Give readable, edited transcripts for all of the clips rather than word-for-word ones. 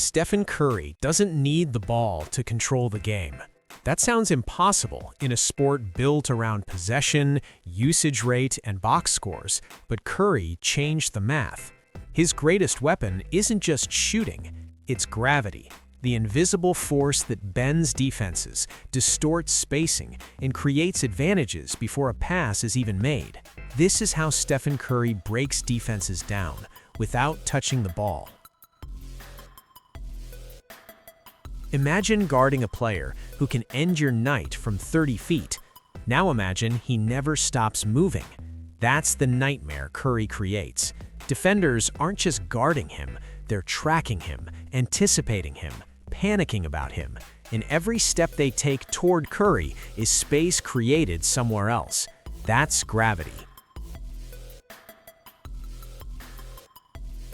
Stephen Curry doesn't need the ball to control the game. That sounds impossible in a sport built around possession, usage rate, and box scores, but Curry changed the math. His greatest weapon isn't just shooting, it's gravity, the invisible force that bends defenses, distorts spacing, and creates advantages before a pass is even made. This is how Stephen Curry breaks defenses down, without touching the ball. Imagine guarding a player who can end your night from 30 feet. Now imagine he never stops moving. That's the nightmare Curry creates. Defenders aren't just guarding him, they're tracking him, anticipating him, panicking about him. And every step they take toward Curry is space created somewhere else. That's gravity.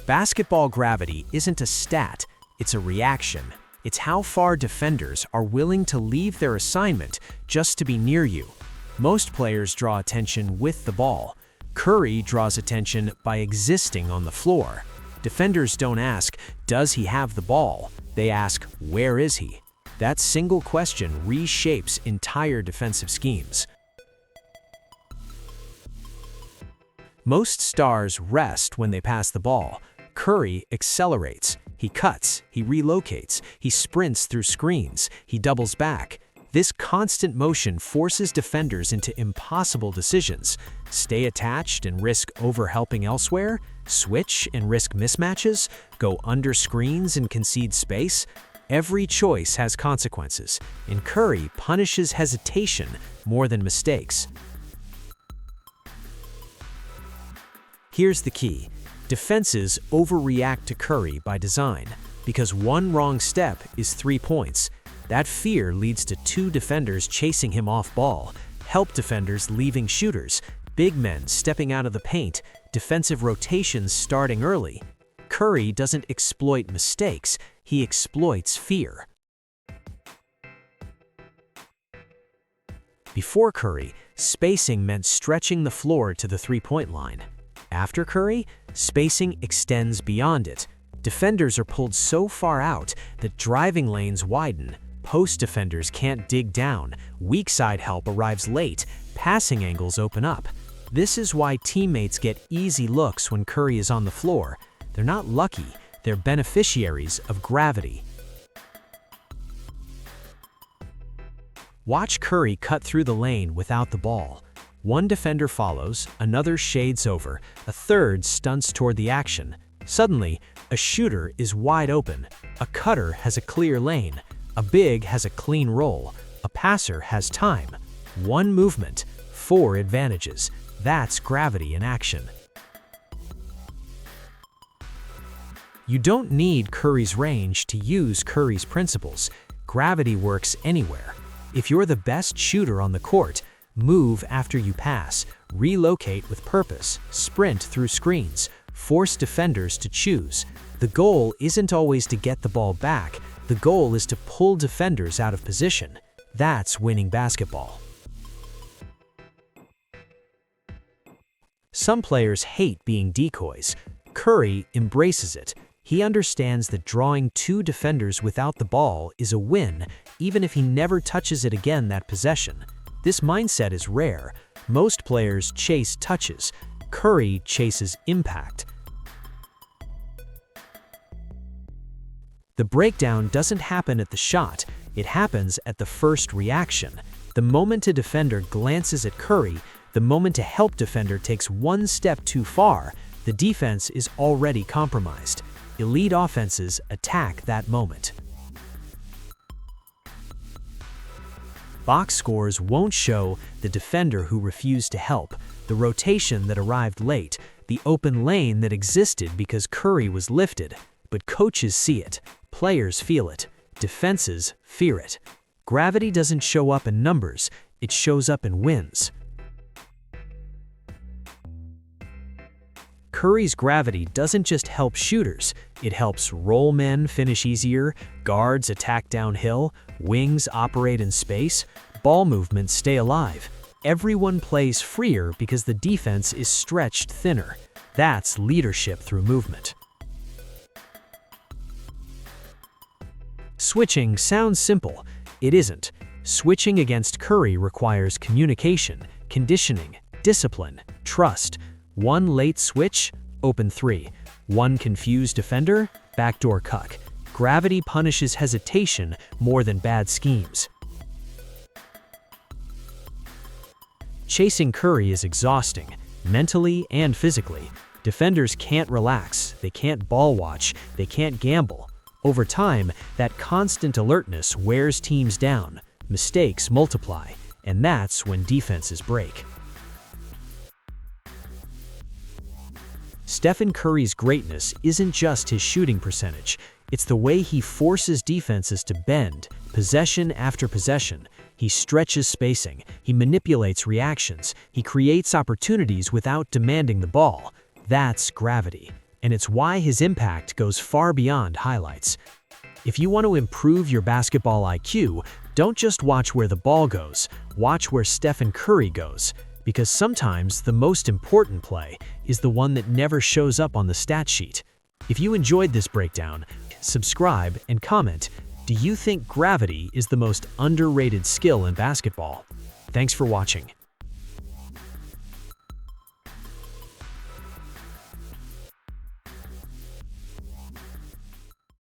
Basketball gravity isn't a stat, it's a reaction. It's how far defenders are willing to leave their assignment just to be near you. Most players draw attention with the ball. Curry draws attention by existing on the floor. Defenders don't ask, "Does he have the ball?" They ask, "Where is he?" That single question reshapes entire defensive schemes. Most stars rest when they pass the ball. Curry accelerates. He cuts, he relocates, he sprints through screens, he doubles back. This constant motion forces defenders into impossible decisions. Stay attached and risk overhelping elsewhere? Switch and risk mismatches? Go under screens and concede space? Every choice has consequences, and Curry punishes hesitation more than mistakes. Here's the key. Defenses overreact to Curry by design, because one wrong step is 3 points. That fear leads to 2 defenders chasing him off ball, help defenders leaving shooters, big men stepping out of the paint, defensive rotations starting early. Curry doesn't exploit mistakes, he exploits fear. Before Curry, spacing meant stretching the floor to the three-point line. After Curry, spacing extends beyond it. Defenders are pulled so far out that driving lanes widen, post defenders can't dig down, weak side help arrives late, passing angles open up. This is why teammates get easy looks when Curry is on the floor. They're not lucky, they're beneficiaries of gravity. Watch Curry cut through the lane without the ball. One defender follows, another shades over, a third stunts toward the action. Suddenly, a shooter is wide open, a cutter has a clear lane, a big has a clean roll, a passer has time. One movement, 4 advantages. That's gravity in action. You don't need Curry's range to use Curry's principles. Gravity works anywhere. If you're the best shooter on the court, move after you pass, relocate with purpose, sprint through screens, force defenders to choose. The goal isn't always to get the ball back, the goal is to pull defenders out of position. That's winning basketball. Some players hate being decoys. Curry embraces it. He understands that drawing 2 defenders without the ball is a win, even if he never touches it again that possession. This mindset is rare. Most players chase touches. Curry chases impact. The breakdown doesn't happen at the shot, it happens at the first reaction. The moment a defender glances at Curry, the moment a help defender takes 1 step too far, the defense is already compromised. Elite offenses attack that moment. Box scores won't show the defender who refused to help, the rotation that arrived late, the open lane that existed because Curry was lifted. But coaches see it, players feel it, defenses fear it. Gravity doesn't show up in numbers, it shows up in wins. Curry's gravity doesn't just help shooters, it helps roll men finish easier, guards attack downhill, wings operate in space, ball movements stay alive. Everyone plays freer because the defense is stretched thinner. That's leadership through movement. Switching sounds simple. It isn't. Switching against Curry requires communication, conditioning, discipline, trust. One late switch, open three. One confused defender, backdoor cuck. Gravity punishes hesitation more than bad schemes. Chasing Curry is exhausting, mentally and physically. Defenders can't relax, they can't ball watch, they can't gamble. Over time, that constant alertness wears teams down, mistakes multiply, and that's when defenses break. Stephen Curry's greatness isn't just his shooting percentage, it's the way he forces defenses to bend, possession after possession. He stretches spacing, he manipulates reactions, he creates opportunities without demanding the ball. That's gravity, and it's why his impact goes far beyond highlights. If you want to improve your basketball IQ, don't just watch where the ball goes, watch where Stephen Curry goes, because sometimes the most important play is the one that never shows up on the stat sheet. If you enjoyed this breakdown, subscribe and comment. Do you think gravity is the most underrated skill in basketball? Thanks for watching.